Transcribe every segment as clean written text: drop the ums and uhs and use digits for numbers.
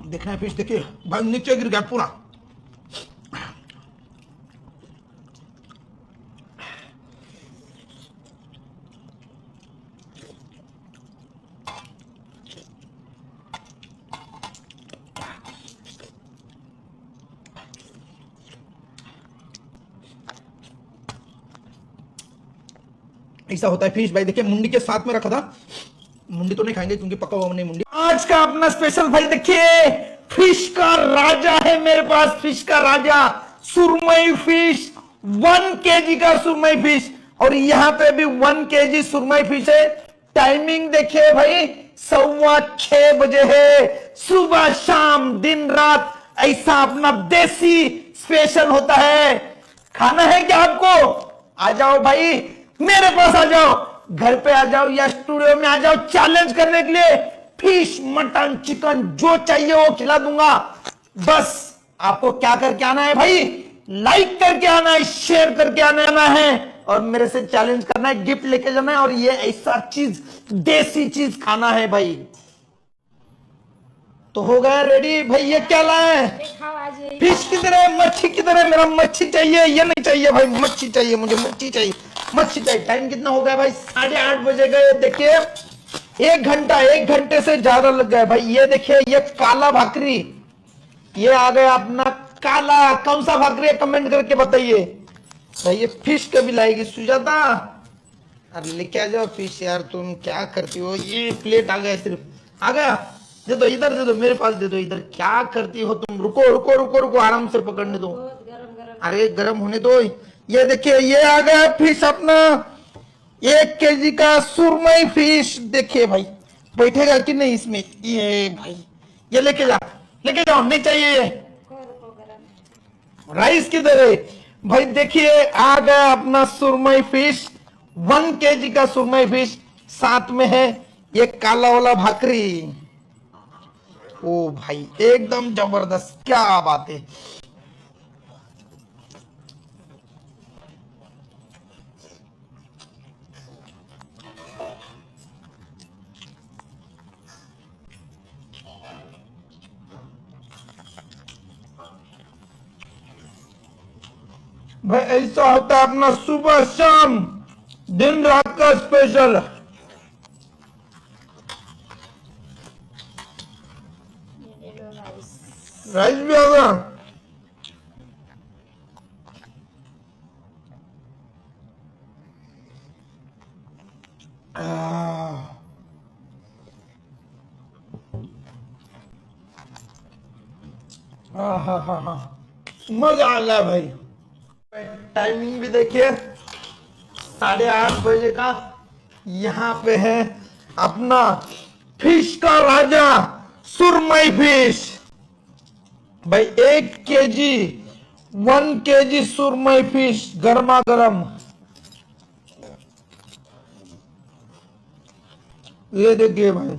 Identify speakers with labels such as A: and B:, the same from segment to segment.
A: देखना है फिश, देखिए भाई नीचे गिर गया पूरा। ऐसा होता है फिश भाई। देखिए मुंडी के साथ में रखा था, मुंडी तो नहीं खाएंगे क्योंकि पका हुआ नहीं मुंडी। आज का अपना स्पेशल भाई देखिए, फिश का राजा है मेरे पास, फिश का राजा सुरमई फिश, 1 kg का सुरमई फिश। और यहां पे भी 1 kg सुरमई फिश है। टाइमिंग देखिए भाई, 6:15 बजे है। सुबह शाम दिन रात ऐसा अपना देसी स्पेशल होता है। खाना है क्या आपको? आ जाओ भाई, मेरे पास आ जाओ, घर पे आ जाओ या स्टूडियो में आ जाओ चैलेंज करने के लिए। फिश मटन चिकन जो चाहिए वो खिला दूंगा। बस आपको क्या करके आना है भाई, लाइक करके आना है, शेयर करके आना है और मेरे से चैलेंज करना है, गिफ्ट लेके जाना है। और ये ऐसा चीज, देसी चीज खाना है भाई। तो हो गया रेडी भाई। ये क्या लाए हैं? फिश किधर है? मच्छी किधर है? मेरा मच्छी चाहिए। ये नहीं चाहिए भाई, मच्छी चाहिए मुझे, मच्छी चाहिए, मच्छी चाहिए। टाइम कितना हो गया भाई? 8:30 बजे गए। देखिए 1 घंटा, 1 घंटे से ज्यादा लग गया भाई। ये देखिए ये काला भाकरी, ये आ गया अपना काला। कौन सा भाकरी है कमेंट करके बताइए भाई। ये फिश कभी लाएगी सुजाता? अरे लेके आ जाओ फिश यार, तुम क्या करती हो? ये प्लेट आ गया, सिर्फ आ गया। दे दो इधर, दे दो मेरे पास, दे दो इधर। क्या करती हो तुम? रुको रुको रुको रुको, आराम से पकड़ने दो। अरे गर्म होने दो। ये देखिए ये आ गया फिश अपना, 1 kg का सुरमई फिश। देखिए भाई बैठेगा कि नहीं इसमें? ये भाई ये लेके जा, लेके जाओ। नहीं चाहिए ये। राइस किधर है भाई? देखिए आ गया अपना सुरमई फिश, 1 kg का सुरमई फिश। साथ में है ये काला वाला भाकरी। ओ भाई एकदम जबरदस्त, क्या बात है। भाई ऐसा होता है अपना सुबह शाम दिन रात का स्पेशल। राइस भी आ गया। मजा आ गया भाई। टाइमिंग भी देखिए 8:30 बजे का। यहाँ पे है अपना फिश का राजा सुरमई फिश भाई। 1 kg, 1 kg सुरमई फिश गर्मा गर्म। ये देखिए भाई,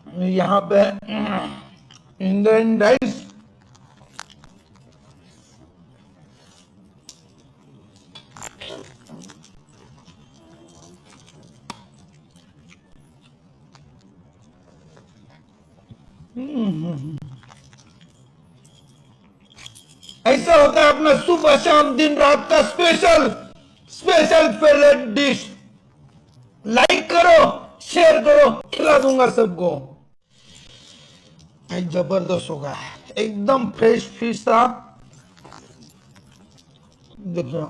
A: यहाँ पे इंडियन राइस। ऐसा होता है अपना सुबह शाम दिन रात का special, special favourite dish. Like करो, शेयर करो, खिला दूंगा सबको। जबरदस्त होगा, एकदम फ्रेश फिश था। देखिए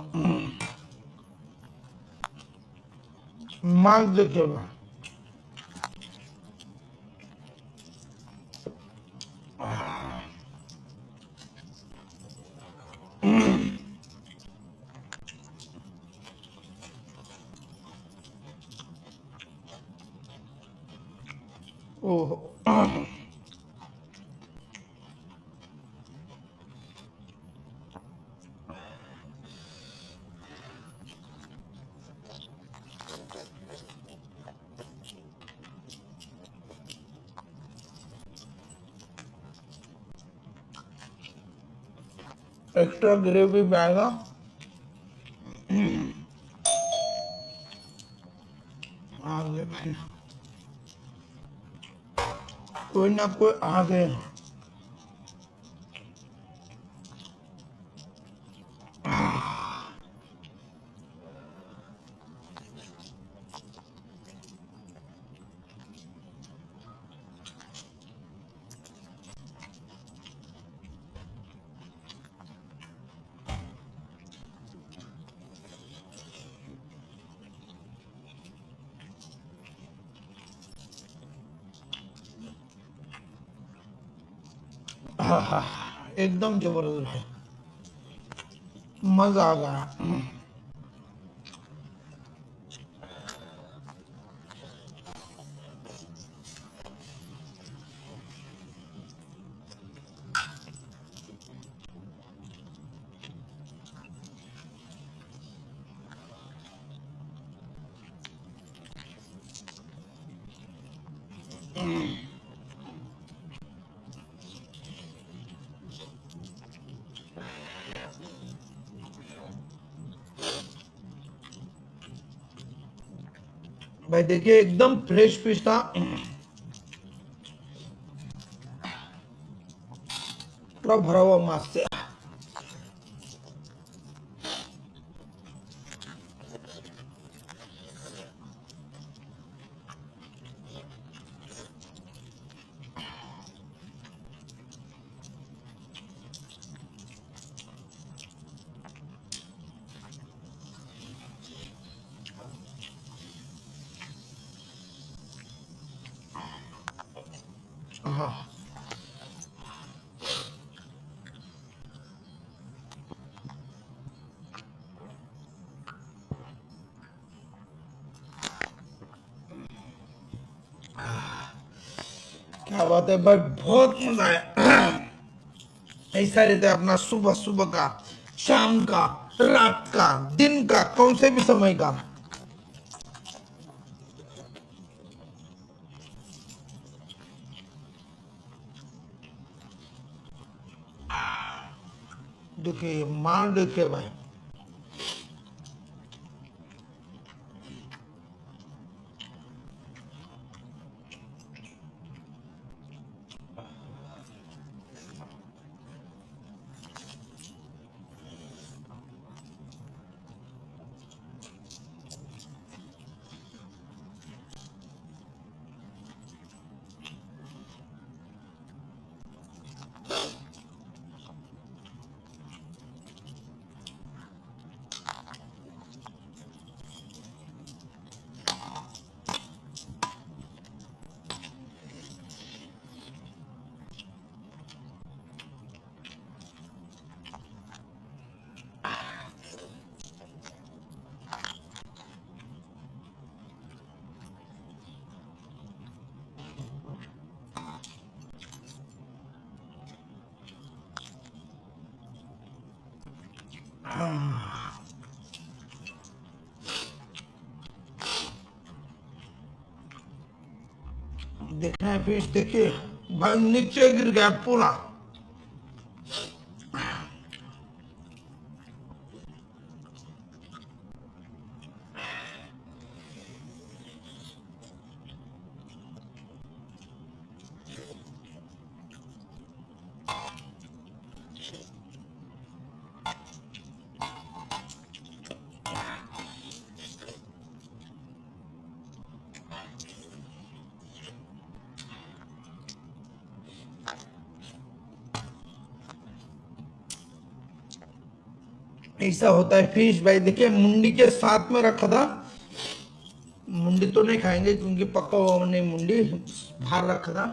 A: मांग देखिएगा। ओह एक्स्ट्रा ग्रेवी भी आएगा। आगे भाई कोई ना कोई आगे। एकदम जबरदस्त है, मजा आ गया। भाई देखिए एकदम फ्रेश फिश था, पूरा भरा हुआ मांस से। हाँ क्या बात है भाई, बहुत मजा आया। ऐसा रहता है अपना सुबह सुबह का, शाम का, रात का, दिन का, कौन से भी समय का। देखिए माल देखिए भाई, देखना है फिश, देखिए भाई नीचे गिर गया पूरा। ऐसा होता है फिश भाई, देखिए मुंडी के साथ में रखा था। मुंडी तो नहीं खाएंगे क्योंकि पका हुआ नहीं, मुंडी बाहर रखा था।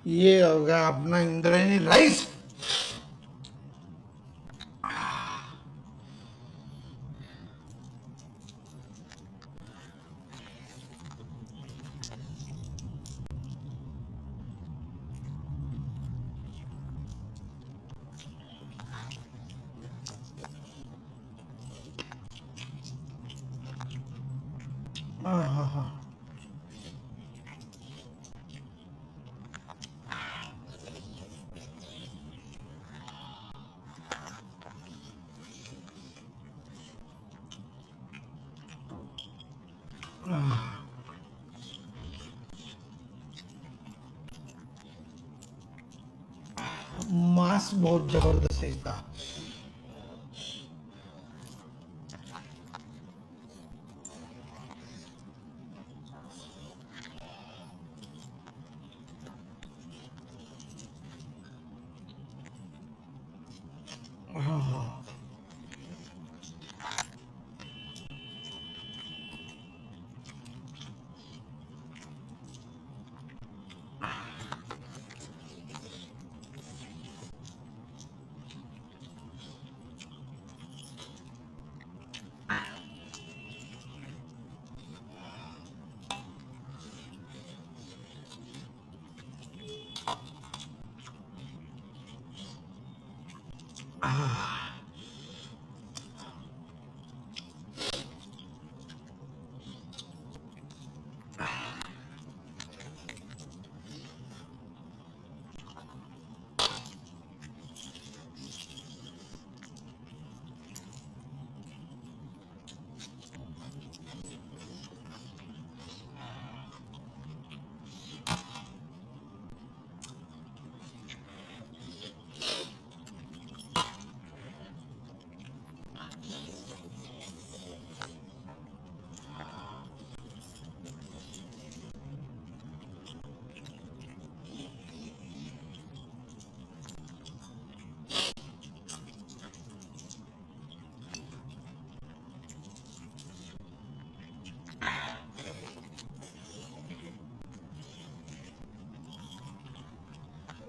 A: ये होगा अपना इंद्रायणी राइस। हाँ हाँ हाँ। मांस बहुत जबरदस्त है इसका।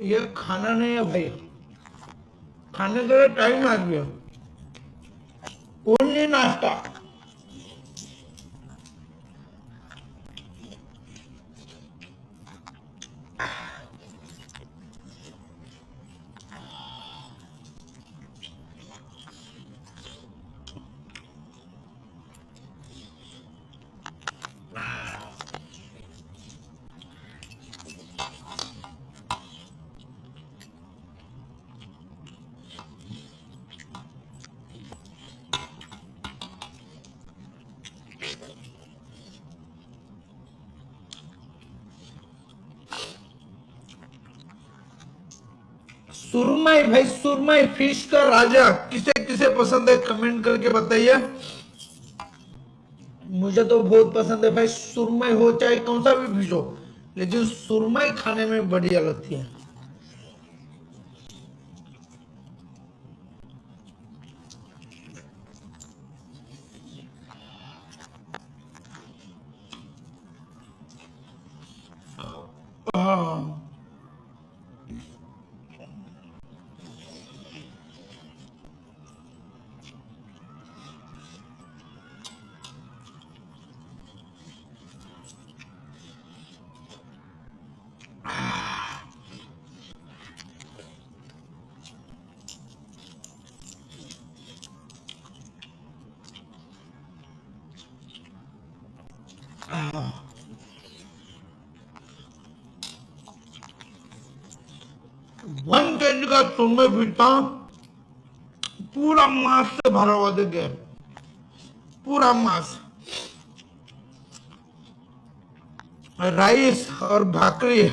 A: ये खाना नहीं है भाई, खाने के लिए टाइम आ गया, ओनली नाश्ता। सुरमई भाई, सुरमई फिश का राजा किसे किसे पसंद है कमेंट करके बताइए। मुझे तो बहुत पसंद है भाई, सुरमई हो चाहे कौन सा भी फिश हो, लेकिन सुरमई खाने में बढ़िया लगती है। हाँ। वन केजी का सुरमई फिश था, पूरा मांस से भरा हुआ, देखिए पूरा मांस, राइस और भाकरी,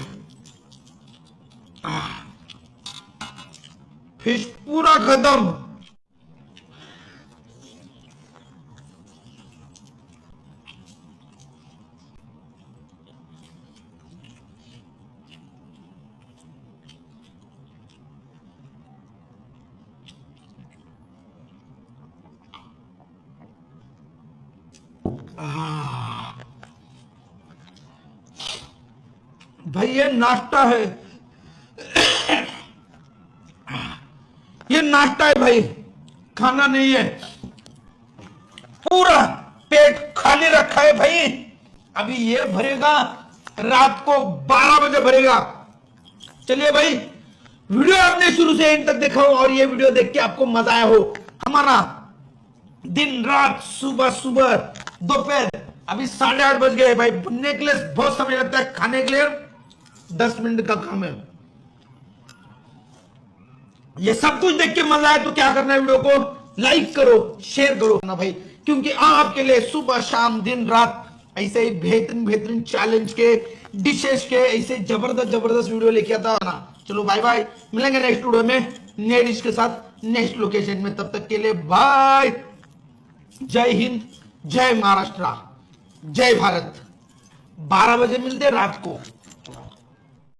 A: फिश पूरा खत्म। भाई ये नाश्ता है, ये नाश्ता है भाई, खाना नहीं है। पूरा पेट खाली रखा है भाई, अभी ये भरेगा रात को 12 बजे भरेगा। चलिए भाई, वीडियो आपने शुरू से एंड तक देखा हो और ये वीडियो देख के आपको मजा आया हो, हमारा दिन रात सुबह सुबह दोपहर अभी 8:30 बज गए भाई। बनने के लिए बहुत समय लगता है, खाने के लिए 10 मिनट का काम है। ये सब कुछ देख के मजा आए तो क्या करना है, वीडियो को लाइक करो, शेयर करो ना भाई, क्योंकि आपके लिए सुबह शाम दिन रात ऐसे ही बेहतरीन बेहतरीन चैलेंज के, डिशेस के, ऐसे जबरदस्त जबरदस्त वीडियो लेके आता ना। चलो बाय बाय, मिलेंगे नेक्स्ट वीडियो में नए डिश के साथ नेक्स्ट लोकेशन में। तब तक के लिए बाय, जय हिंद, जय महाराष्ट्र, जय भारत। 12 बजे मिलते हैं रात को।